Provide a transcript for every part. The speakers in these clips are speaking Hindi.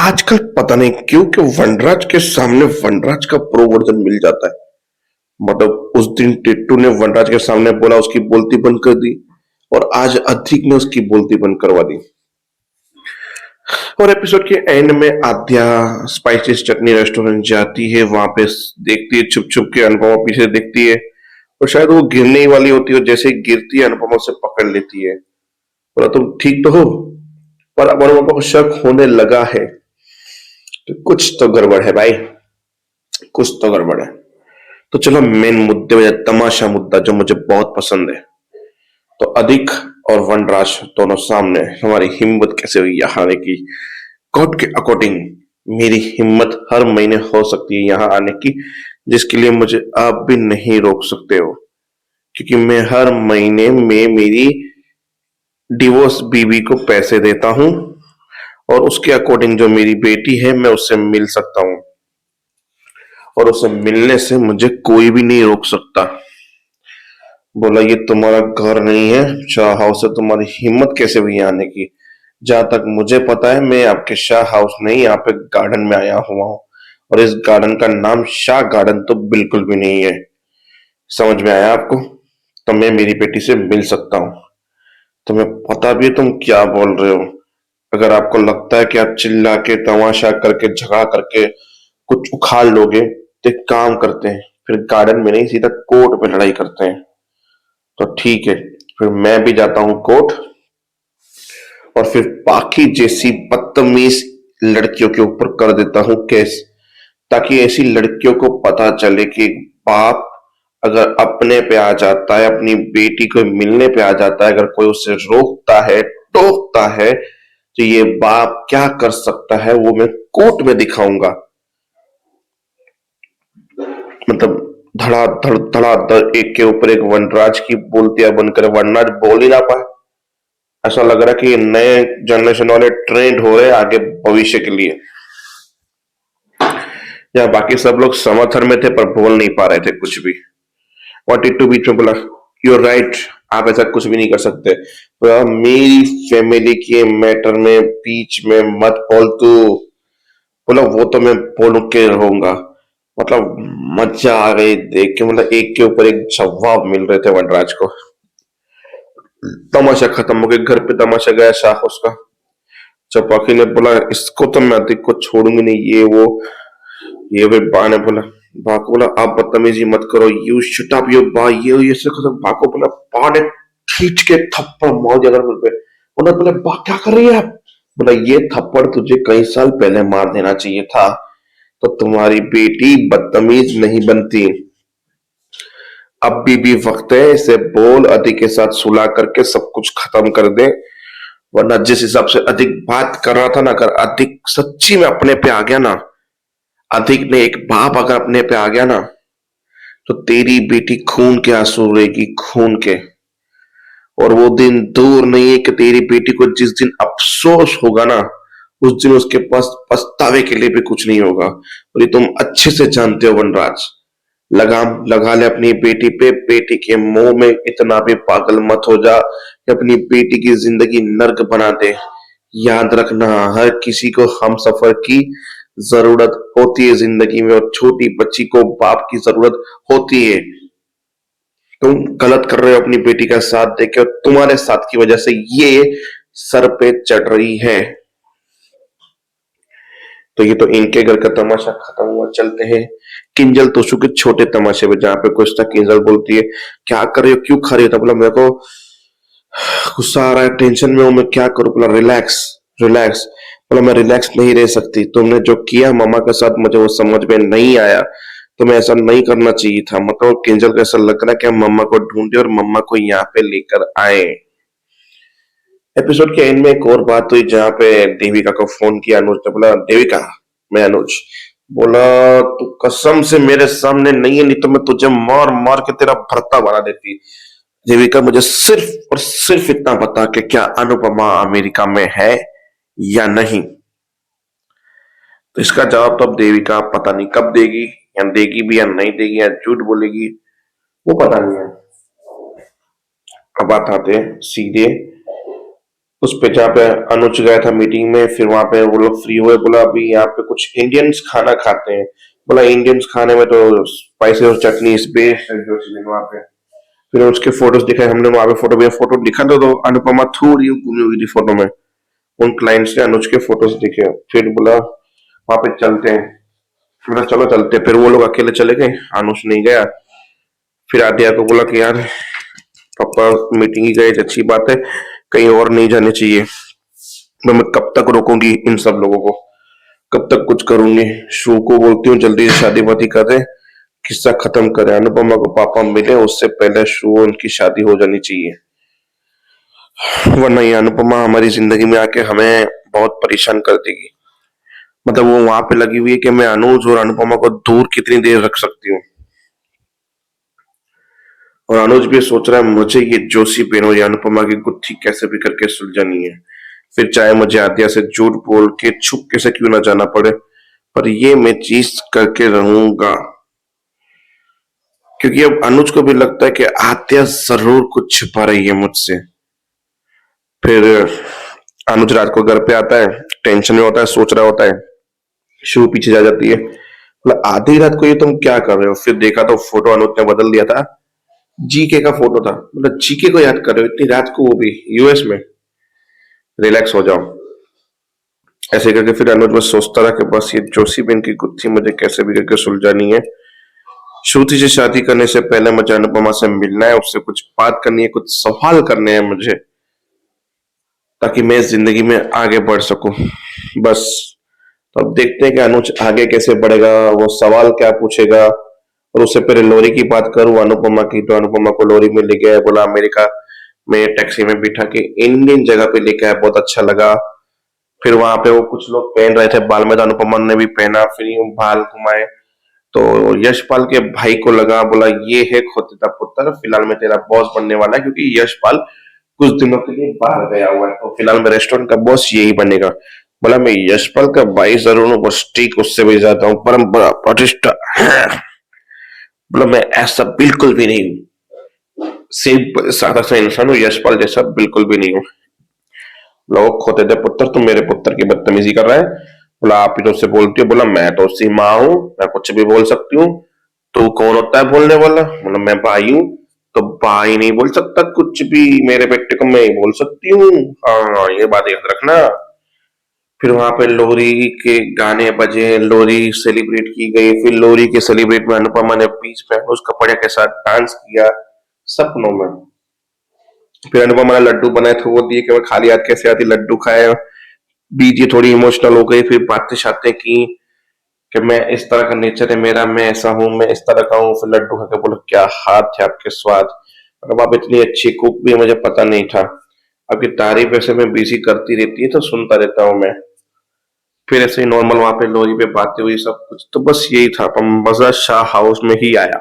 आजकल पता नहीं क्यों कि वनराज के सामने वनराज का प्रो वर्जन मिल जाता है। मतलब उस दिन टिट्टू ने वनराज के सामने बोला, उसकी बोलती बंद कर दी। और आज अधीक ने उसकी बोलती बंद करवा दी। और एपिसोड के एंड में आद्या स्पाइसी चटनी रेस्टोरेंट जाती है, वहां पे देखती है छुप छुप के, अनुपमा पीछे देखती है। और शायद वो गिरने ही वाली होती है, और जैसे ही गिरती है अनुपमा से पकड़ लेती है। बोला, तुम ठीक तो हो? पर अब अनुपमा को शक होने लगा है कि कुछ तो गड़बड़ है भाई, कुछ तो गड़बड़ है। तो चलो मेन मुद्दे में, तमाशा मुद्दा जो मुझे बहुत पसंद है। तो अधिक और वनराज दोनों सामने। हमारी हिम्मत कैसे हुई यहाँ आने की? कोर्ट के अकॉर्डिंग मेरी हिम्मत हर महीने हो सकती है यहाँ आने की, जिसके लिए मुझे आप भी नहीं रोक सकते हो, क्योंकि मैं हर महीने में मेरी डिवोर्स बीवी को पैसे देता हूँ। और उसके अकॉर्डिंग जो मेरी बेटी है, मैं उससे मिल सकता हूँ। और उसे मिलने से मुझे कोई भी नहीं रोक सकता। बोला, ये तुम्हारा घर नहीं है, शाह हाउस है। तुम्हारी हिम्मत कैसे हुई यहाँ आने की? जहां तक मुझे पता है, मैं आपके शाह हाउस नहीं, यहाँ पे गार्डन में आया हुआ हूँ। और इस गार्डन का नाम शाह गार्डन तो बिल्कुल भी नहीं है। समझ में आया आपको? तो मैं मेरी बेटी से मिल सकता हूँ। तुम्हें पता भी है तुम क्या बोल रहे हो? अगर आपको लगता है कि आप चिल्ला के, तमाशा करके, झगड़ा करके कुछ उखाड़ लोगे, तो एक काम करते हैं, फिर गार्डन में नहीं, सीधा कोर्ट में लड़ाई करते हैं। तो ठीक है, फिर मैं भी जाता हूँ कोर्ट। और फिर बाकी जैसी बदतमीज लड़कियों के ऊपर कर देता हूँ केस, ताकि ऐसी लड़कियों को पता चले कि बाप अगर अपने पे आ जाता है, अपनी बेटी को मिलने पे आ जाता है, अगर कोई उसे रोकता है, टोकता है, तो ये बाप क्या कर सकता है, वो मैं कोर्ट में दिखाऊंगा। मतलब धड़ाधड़ धड़ाधड़, एक के ऊपर एक वनराज की बोलतियां बनकर वनराज बोल ही ना पाए। ऐसा लग रहा है कि ये नए जनरेशन वाले ट्रेंड हो रहे हैं आगे भविष्य के लिए। या बाकी सब लोग समर्थन में थे पर बोल नहीं पा रहे थे कुछ भी। टिट्टू बीच में बोला, यूर राइट, आप ऐसा कुछ भी नहीं कर सकते। बोला, मेरी फैमिली के मैटर में बीच में मत बोल तू। बोला, वो तो मैं बोल के रहूंगा। मतलब मजा आ गई देख के। मतलब एक के ऊपर एक जवाब मिल रहे थे वनराज को। तमाशा खत्म हो गया, घर पे तमाशा गया शाह उसका। चपाकी ने बोला, इसको तो मैं अधिक को छोड़ूंगी नहीं, ये वो। ये फिर बा ने बोला, बा को बोला, आप बदतमीजी मत करो, यू शट अप योर बा, ये से खत्म। बा को बोला, बा ने खींच के थप्पड़ मार दिया घर पे। उन्होंने बोला, बा क्या कर रही है आप? बोला, ये थप्पड़ तुझे कई साल पहले मार देना चाहिए था, तो तुम्हारी बेटी बदतमीज नहीं बनती। अब भी वक्त है, इसे बोल अति के साथ सुलह करके सब कुछ खत्म कर दे। वरना जिस हिसाब से अधिक बात कर रहा था ना, अगर अधिक सच्ची में अपने पे आ गया ना, अधिक ने एक बाप अगर अपने पे आ गया ना, तो तेरी बेटी खून के आंसू रोएगी, खून के। और वो दिन दूर नहीं है कि तेरी बेटी को जिस दिन अफसोस होगा ना, उस दिन उसके पास पछतावे के लिए भी कुछ नहीं होगा। और ये तुम अच्छे से जानते हो वनराज। लगाम लगा ले अपनी बेटी पे। बेटी के मुंह में इतना भी पागल मत हो जा कि अपनी बेटी की जिंदगी नर्क बना दे। याद रखना, हर किसी को हम सफर की जरूरत होती है जिंदगी में, और छोटी बच्ची को बाप की जरूरत होती है। तुम गलत कर रहे हो अपनी बेटी का साथ देके, और तुम्हारे साथ की वजह से ये सर पे चढ़ रही है। तो ये तो इनके घर का तमाशा खत्म हुआ। चलते हैं किंजल तोशु के छोटे तमाशे में, जहां पे कुछ था। किंजल बोलती है, क्या कर रही हो, क्यों खा रही हो? तो बोला, मेरे को गुस्सा आ रहा है, टेंशन में हूं, मैं क्या करूं? बोला, रिलैक्स रिलैक्स। बोला, मैं रिलैक्स नहीं रह सकती। तुमने जो किया मामा के साथ, मुझे वो समझ में नहीं आया। तुम्हें ऐसा नहीं करना चाहिए था। मतलब किंजल को ऐसा लग रहा है कि हम मम्मा को ढूंढे और मम्मा को यहाँ पे लेकर आए। एपिसोड के एंड में एक और बात हुई, जहां पे देविका को फोन किया अनुज ने। बोला, देविका, मैं अनुज। बोला, तू कसम से मेरे सामने नहीं है, नहीं तो मैं तुझे मार मार के तेरा भरता बना देती। देविका, मुझे सिर्फ और सिर्फ इतना बता कि क्या अनुपमा अमेरिका में है या नहीं। तो इसका जवाब तो अब देविका पता नहीं कब देगी, या देगी भी या नहीं देगी, या झूठ बोलेगी, वो पता नहीं है। अब बात आते हैं सीधे उस पे जहाँ पे अनुज गया था मीटिंग में, फिर वहां पे वो लोग फ्री हुए, बोला अभी यहाँ पे कुछ इंडियंस खाना खाते हैं। बोला इंडियंस खाने में तो स्पाइसी और चटनी इस बेस्ट है जो चीज वहां पे। फिर उसके फोटोज दिखाए हमने वहां पे, फोटो भैया फोटो दिखा तो अनुपमा थोड़ी घूमी हुई थी फोटो में। उन क्लाइंट्स ने अनुज के फोटोज दिखे, फिर बोला वहां पे चलते हैं। बोला चलो चलते हैं। फिर वो लोग अकेले चले गए, अनुज नहीं गया। फिर आद्या को बोला कि यार पापा मीटिंग ही गए, अच्छी बात है, कहीं और नहीं जाने चाहिए। मैं कब तक रोकूंगी इन सब लोगों को, कब तक कुछ करूंगी। शो को बोलती हूँ जल्दी से शादी वादी कर दे, किस्सा खत्म करे, अनुपमा को पापा मिले उससे पहले शो उनकी शादी हो जानी चाहिए, वरना ये अनुपमा हमारी जिंदगी में आके हमें बहुत परेशान कर देगी। मतलब वो वहां पे लगी हुई है कि मैं अनुज और अनुपमा को दूर कितनी देर रख सकती हूँ। और अनुज भी सोच रहा है मुझे ये जोशी बेन और ये अनुपमा की गुत्थी कैसे भी करके सुलझानी है, फिर चाहे मुझे आद्या से झूठ बोल के छुप के से क्यों ना जाना पड़े, पर ये मैं चीज करके रहूंगा। क्योंकि अब अनुज को भी लगता है कि आद्या जरूर कुछ छिपा रही है मुझसे। फिर अनुज रात को घर पे आता है, टेंशन में होता है, सोच रहा होता है। शिव पीछे जा जाती है, मतलब आधी रात को ये तुम क्या कर रहे हो। फिर देखा तो फोटो अनुज ने बदल दिया था, जीके का फोटो था। मतलब जीके को याद कर रहे हो इतनी रात को, वो भी यूएस में। रिलैक्स हो जाओ। ऐसे करके फिर अनुज बस सोचता रहा कि बस ये जोशी बेन की गुत्थी मुझे कैसे भी करके सुलझानी है। श्रुति से शादी करने से पहले मुझे अनुपमा से मिलना है, उससे कुछ बात करनी है, कुछ सवाल करने हैं मुझे, ताकि मैं इस जिंदगी में आगे बढ़ सकूं। बस तो अब देखते हैं कि अनुज आगे कैसे बढ़ेगा, वो सवाल क्या पूछेगा। और उससे पहले लोरी की बात करूं अनुपमा की, तो अनुपमा को लोरी में ले गया, बोला अमेरिका में टैक्सी में बिठा के इंडियन जगह पे लेके आया, बहुत अच्छा लगा। फिर वहां पे वो कुछ लोग पहन रहे थे बाल में, तो अनुपमा ने भी पहना, फिर यूं बाल घुमाए। तो यशपाल के भाई को लगा, बोला ये है खोतेदा पुत्र, फिलहाल में तेरा बॉस बनने वाला है, क्योंकि यशपाल कुछ दिनों के लिए बाहर गया हुआ है, तो फिलहाल में रेस्टोरेंट का बॉस यही बनेगा। बोला मैं यशपाल का भाई जरूर हूँ, बस ठीक उससे भी ज्यादा हूँ, परंपरा प्रतिष्ठा। बोला मैं ऐसा बिल्कुल भी नहीं हूँ, सिर्फ सादा सा इंसान हूँ, यशपाल जैसा बिल्कुल भी नहीं हूँ। लोग खोते दे पुत्र, तुम मेरे पुत्र की बदतमीजी कर रहा है। बोला आप ही तो उससे बोलती हो। बोला मैं तो उसकी माँ हूँ, मैं कुछ भी बोल सकती हूँ, तो कौन होता है बोलने वाला। बोला मैं भाई हूँ, तो भाई नहीं बोल सकता कुछ भी, मेरे बेटे को मैं ही बोल सकती हूँ। हाँ ये बात याद रखना। फिर वहां पे लोहरी के गाने बजे, लोहरी सेलिब्रेट की गई। फिर लोहरी के सेलिब्रेट में अनुपमा ने बीच में अनुज कपड़िया के साथ डांस किया, सपनों में। फिर अनुपमा ने लड्डू बनाए थे, वो दिए कि मैं खाली हाथ कैसे आती, लड्डू खाए। बीच ये थोड़ी इमोशनल हो गई, फिर बातें शातें की कि मैं इस तरह का नेचर है मेरा, मैं ऐसा हूँ, मैं इस तरह का हूँ। फिर लड्डू खा के बोलो क्या हाथ थे आपके, स्वाद, मतलब आप इतनी अच्छी कुक भी है, मुझे पता नहीं था। आपकी तारीफ ऐसे में बिजी करती रहती है तो सुनता रहता हूँ मैं। फिर ऐसे ही नॉर्मल वहां पे लोरी पे बातें हुई, सब कुछ। तो बस यही था, पर मजा शाह हाउस में ही आया,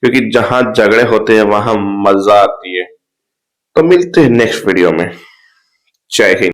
क्योंकि जहां झगड़े होते हैं वहां मजा आती है। तो मिलते हैं नेक्स्ट वीडियो में। जय हिंद।